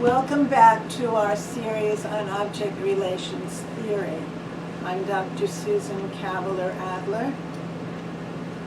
Welcome back to our series on object relations theory. I'm Dr. Susan Kavaler-Adler,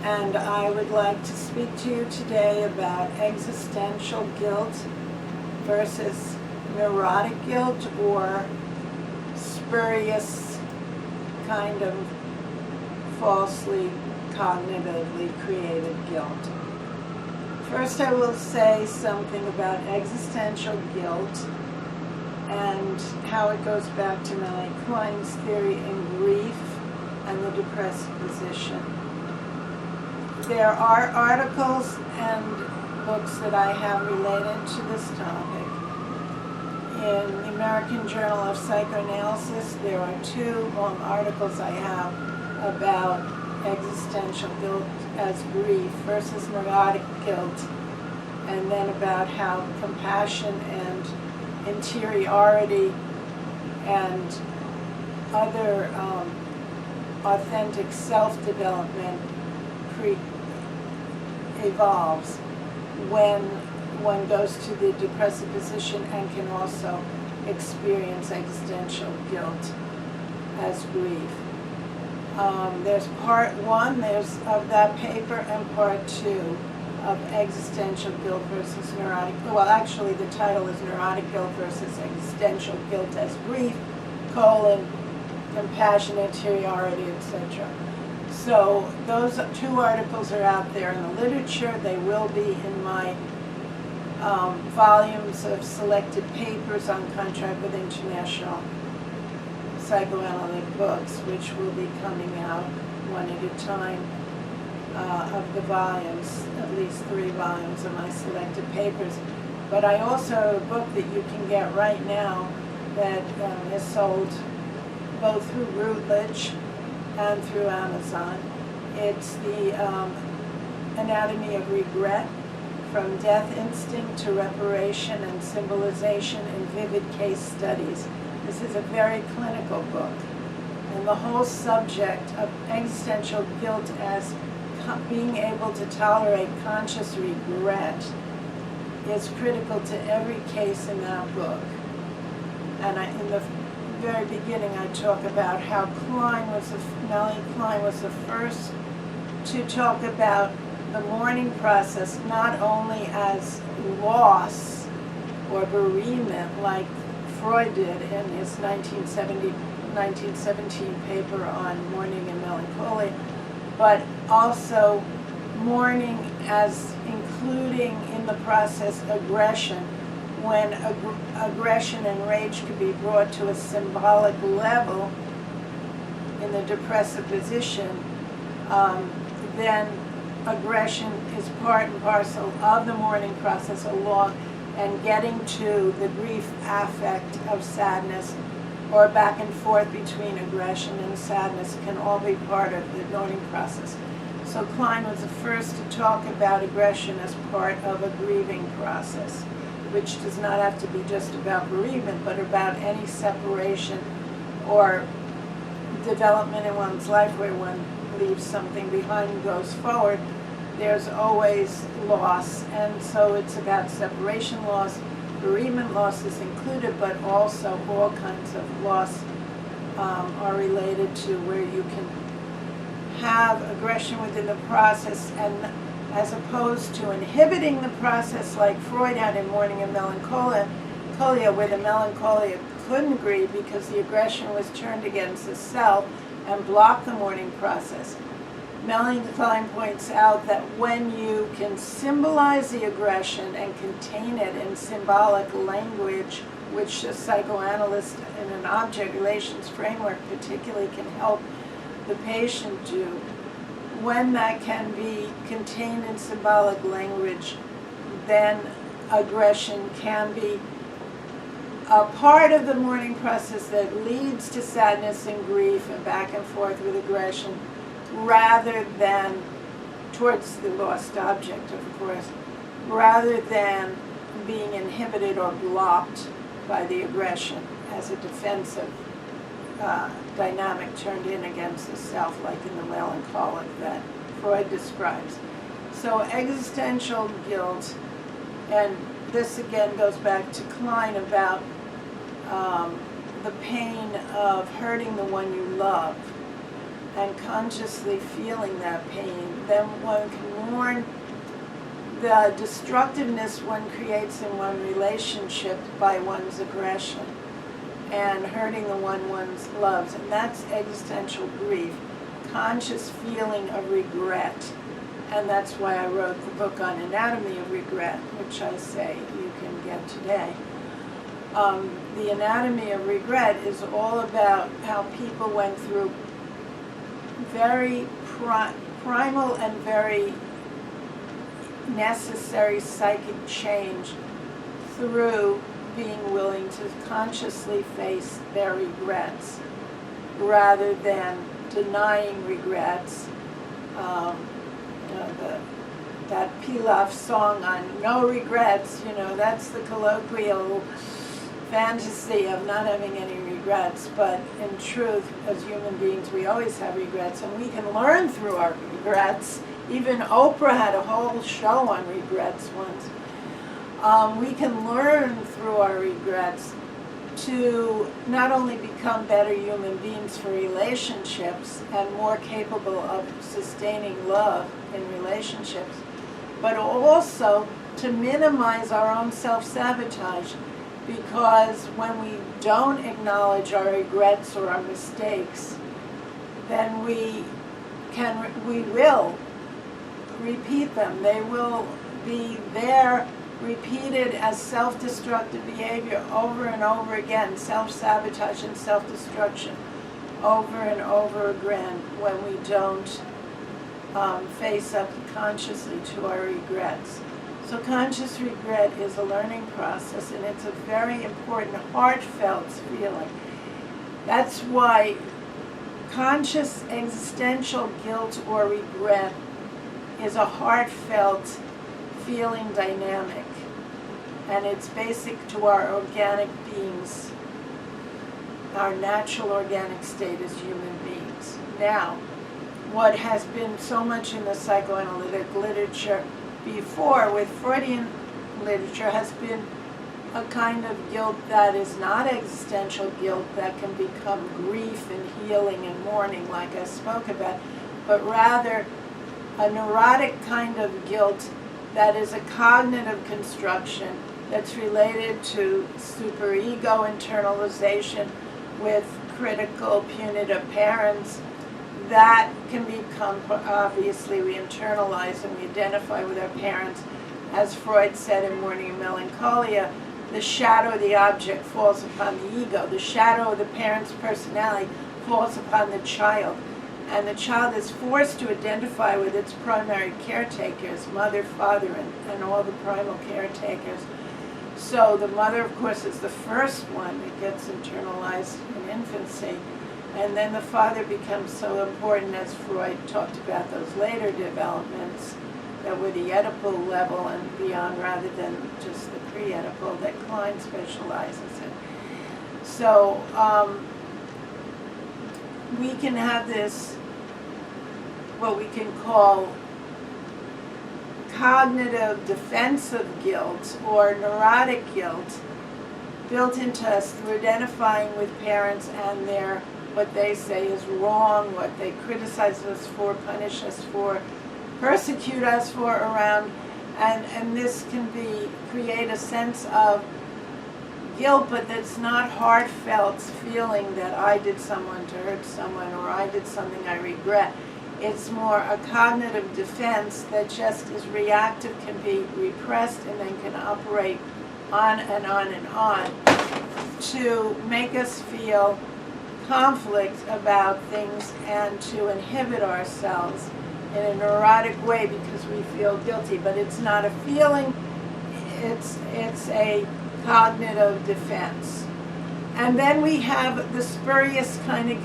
and I would like to speak to you today about existential guilt versus neurotic guilt, or spurious kind of falsely cognitively created guilt. First, I will say something about existential guilt and how it goes back to Melanie Klein's theory in grief and the depressive position. There are articles and books that I have related to this topic. In the American Journal of Psychoanalysis, there are 2 long articles I have about existential guilt as grief versus neurotic guilt, and then about how compassion and interiority and other authentic self-development evolves when one goes to the depressive position and can also experience existential guilt as grief. There's part 1 of that paper and part 2 of existential guilt versus neurotic. Well, actually, the title is Neurotic Guilt versus Existential Guilt as Grief, compassion, interiority, etc. So those 2 articles are out there in the literature. They will be in my volumes of selected papers on contract with international psychoanalytic books, which will be coming out one at a time of the volumes, at least 3 volumes of my selected papers. But I also have a book that you can get right now that is sold both through Routledge and through Amazon. It's the Anatomy of Regret, From Death Instinct to Reparation and Symbolization in Vivid Case Studies. This is a very clinical book, and the whole subject of existential guilt as being able to tolerate conscious regret is critical to every case in that book. And in the very beginning, I talk about how Melanie Klein was the first to talk about the mourning process not only as loss or bereavement, like Freud did in his 1917 paper on mourning and melancholy, but also mourning as including in the process aggression. When aggression and rage could be brought to a symbolic level in the depressive position, then aggression is part and parcel of the mourning process, along and getting to the grief affect of sadness, or back and forth between aggression and sadness, can all be part of the mourning process. So Klein was the first to talk about aggression as part of a grieving process, which does not have to be just about bereavement, but about any separation or development in one's life where one leaves something behind and goes forward. There's always loss, and so it's about separation loss. Bereavement loss is included, but also all kinds of loss are related to where you can have aggression within the process, and as opposed to inhibiting the process like Freud had in mourning and melancholia, where the melancholia couldn't grieve because the aggression was turned against the self and blocked the mourning process. Melanie Klein points out that when you can symbolize the aggression and contain it in symbolic language, which a psychoanalyst in an object relations framework particularly can help the patient do, when that can be contained in symbolic language, then aggression can be a part of the mourning process that leads to sadness and grief and back and forth with aggression, rather than towards the lost object, of course, rather than being inhibited or blocked by the aggression as a defensive dynamic turned in against the self, like in the melancholic that Freud describes. So existential guilt And this again goes back to Klein about the pain of hurting the one you love and consciously feeling that pain. Then one can mourn the destructiveness one creates in one relationship by one's aggression and hurting the one one loves. And that's existential grief, conscious feeling of regret. And that's why I wrote the book on anatomy of regret, which I say you can get today. The anatomy of regret is all about how people went through very primal and very necessary psychic change through being willing to consciously face their regrets rather than denying regrets. That Pilaf song on no regrets, that's the colloquial fantasy of not having any regrets, but in truth, as human beings, we always have regrets, and we can learn through our regrets. Even Oprah had a whole show on regrets once. We can learn through our regrets to not only become better human beings for relationships and more capable of sustaining love in relationships, but also to minimize our own self-sabotage, because when we don't acknowledge our regrets or our mistakes, then we will repeat them. They will be there repeated as self-destructive behavior over and over again, self-sabotage and self-destruction over and over again when we don't face up consciously to our regrets. So conscious regret is a learning process, and it's a very important, heartfelt feeling. That's why conscious existential guilt or regret is a heartfelt feeling dynamic, and it's basic to our organic beings, our natural organic state as human beings. Now, what has been so much in the psychoanalytic literature before with Freudian literature has been a kind of guilt that is not existential guilt that can become grief and healing and mourning like I spoke about, but rather a neurotic kind of guilt that is a cognitive construction that's related to superego internalization with critical, punitive parents. That can become, obviously, we internalize and we identify with our parents. As Freud said in Mourning and Melancholia, the shadow of the object falls upon the ego. The shadow of the parent's personality falls upon the child. And the child is forced to identify with its primary caretakers, mother, father, and all the primal caretakers. So the mother, of course, is the first one that gets internalized in infancy. And then the father becomes so important, as Freud talked about those later developments that were the Oedipal level and beyond, rather than just the pre-Oedipal that Klein specializes in. So we can have this, what we can call cognitive defensive guilt or neurotic guilt built into us through identifying with parents and their what they say is wrong, what they criticize us for, punish us for, persecute us for around, and this can create a sense of guilt, but that's not heartfelt feeling that I did someone to hurt someone or I did something I regret. It's more a cognitive defense that just is reactive, can be repressed, and then can operate on and on and on to make us feel conflict about things and to inhibit ourselves in a neurotic way because we feel guilty. But it's not a feeling, it's a cognitive defense. And then we have the spurious kind of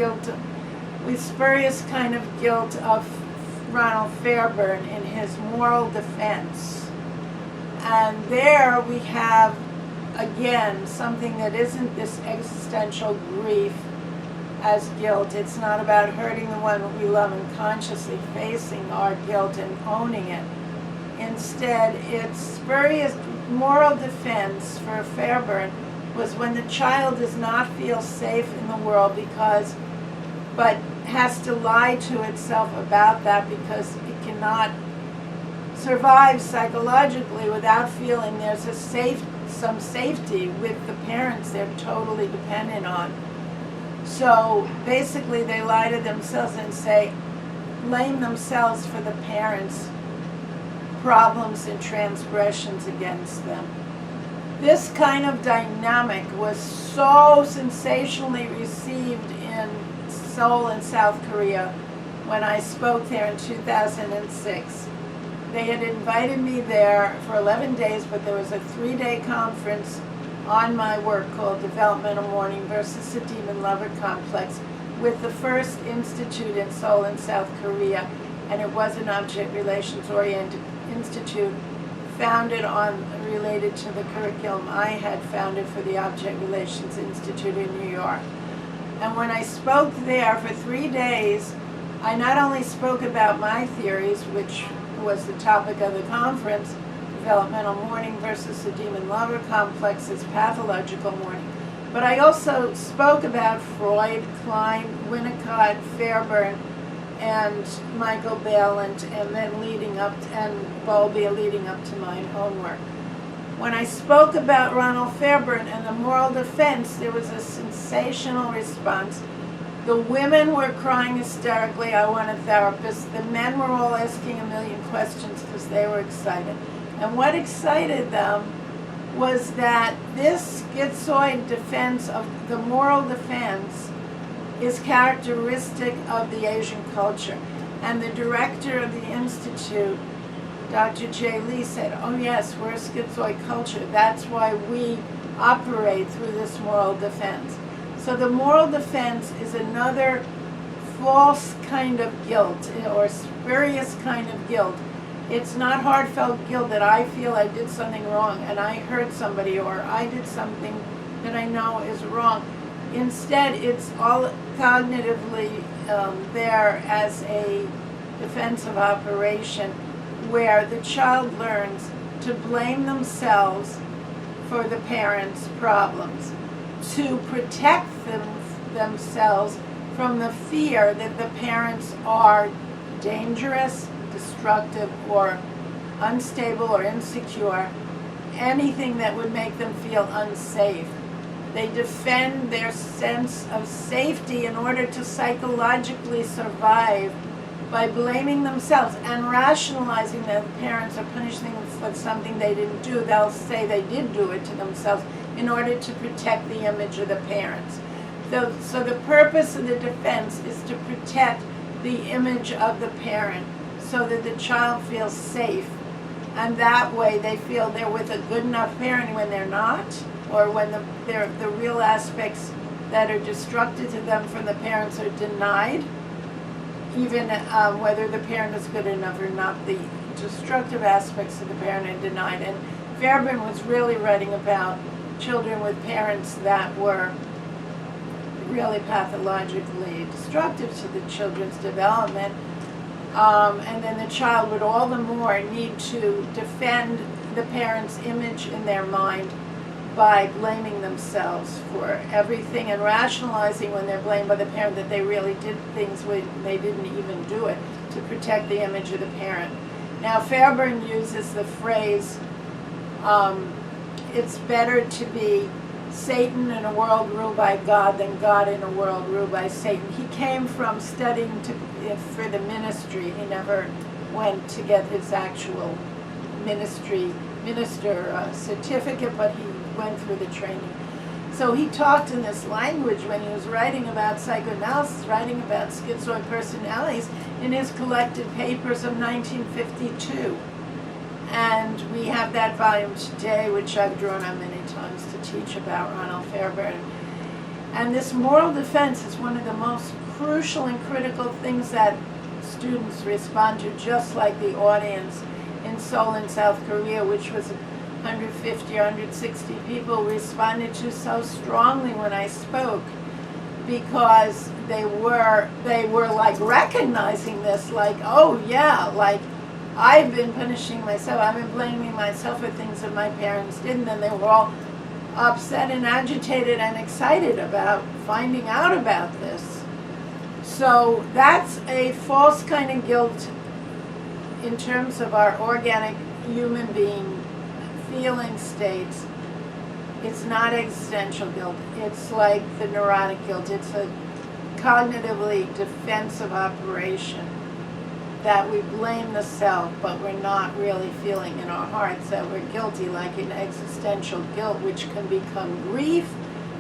guilt of Ronald Fairbairn in his moral defense. And there we have, again, something that isn't this existential grief as guilt. It's not about hurting the one we love and consciously facing our guilt and owning it. Instead, its spurious moral defense for Fairbairn was when the child does not feel safe in the world but has to lie to itself about that because it cannot survive psychologically without feeling there's some safety with the parents they're totally dependent on. So basically they lie to themselves and blame themselves for the parents' problems and transgressions against them. This kind of dynamic was so sensationally received in Seoul in South Korea when I spoke there in 2006. They had invited me there for 11 days, but there was a 3-day conference on my work called Developmental Mourning versus the Demon Lover Complex with the first institute in Seoul in South Korea, and it was an object relations oriented institute related to the curriculum I had founded for the Object Relations Institute in New York. And when I spoke there for 3 days, I not only spoke about my theories, which was the topic of the conference, developmental mourning versus the demon lover complex as pathological mourning, but I also spoke about Freud, Klein, Winnicott, Fairbairn, and Michael Balint, and then Bowlby leading up to my own work. When I spoke about Ronald Fairbairn and the moral defense, there was a sensational response. The women were crying hysterically, I want a therapist. The men were all asking a million questions because they were excited. And what excited them was that this schizoid defense of the moral defense is characteristic of the Asian culture. And the director of the institute, Dr. J. Lee, said, oh yes, we're a schizoid culture. That's why we operate through this moral defense. So the moral defense is another false kind of guilt or spurious kind of guilt. It's not heartfelt guilt that I feel I did something wrong and I hurt somebody or I did something that I know is wrong. Instead, it's all cognitively there as a defensive operation where the child learns to blame themselves for the parents' problems, to protect themselves from the fear that the parents are dangerous, destructive, or unstable or insecure, anything that would make them feel unsafe. They defend their sense of safety in order to psychologically survive by blaming themselves and rationalizing that the parents are punishing them for something they didn't do. They'll say they did do it to themselves in order to protect the image of the parents. So the purpose of the defense is to protect the image of the parent so that the child feels safe. And that way they feel they're with a good enough parent when they're not, or when the real aspects that are destructive to them from the parents are denied, even whether the parent is good enough or not, the destructive aspects of the parent are denied. And Fairbairn was really writing about children with parents that were really pathologically destructive to the children's development. And then the child would all the more need to defend the parent's image in their mind by blaming themselves for everything and rationalizing when they're blamed by the parent that they really did things when they didn't even do it to protect the image of the parent. Now Fairbairn uses the phrase, it's better to be Satan in a world ruled by God than God in a world ruled by Satan. He came from studying for the ministry. He never went to get his actual minister certificate, but he went through the training. So he talked in this language when he was writing about psychoanalysis, writing about schizoid personalities in his collected papers of 1952. And we have that volume today, which I've drawn on many times to teach about Ronald Fairbairn. And this moral defense is one of the most crucial and critical things that students respond to, just like the audience in Seoul in South Korea, which was 150 or 160 people, responded to so strongly when I spoke, because they were like recognizing this, like, oh yeah, like I've been punishing myself. I've been blaming myself for things that my parents did, and then they were all upset and agitated and excited about finding out about this. So that's a false kind of guilt in terms of our organic human being feeling states. It's not existential guilt. It's like the neurotic guilt. It's a cognitively defensive operation that we blame the self, but we're not really feeling in our hearts that we're guilty, like in existential guilt, which can become grief.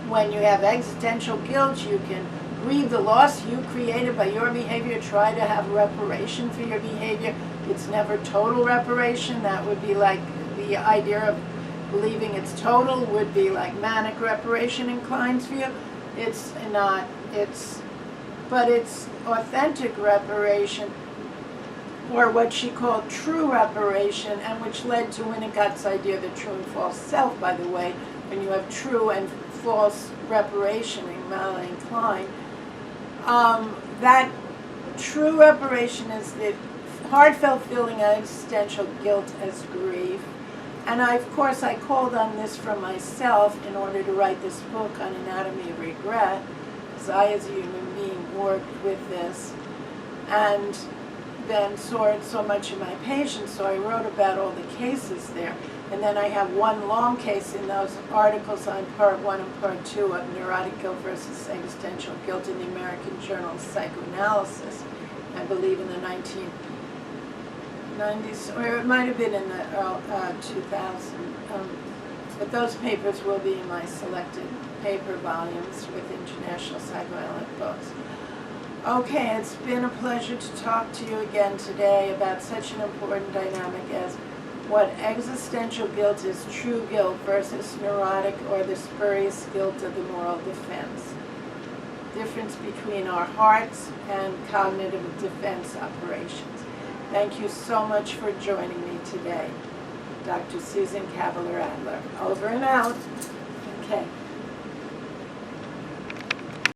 When you have existential guilt, you can grieve the loss you created by your behavior, try to have reparation for your behavior. It's never total reparation. That would be like the idea of believing it's total would be like manic reparation in Klein's view. It's not, but it's authentic reparation, or what she called true reparation, and which led to Winnicott's idea of the true and false self, by the way. When you have true and false reparation in Melanie Klein, that true reparation is the heartfelt feeling of existential guilt as grief. And of course, I called on this for myself in order to write this book on anatomy of regret, because I, as a human being, worked with this and then saw it so much in my patients, so I wrote about all the cases there. And then I have one long case in those articles on Part 1 and Part 2 of neurotic guilt versus existential guilt in the American Journal of Psychoanalysis, I believe in the 1990s, or it might have been in the 2000s. But those papers will be in my selected paper volumes with International Psychoanalytic Books. Okay, it's been a pleasure to talk to you again today about such an important dynamic as what existential guilt is, true guilt versus neurotic or the spurious guilt of the moral defense. Difference between our hearts and cognitive defense operations. Thank you so much for joining me today. Dr. Susan Kavaler-Adler. Over and out. Okay.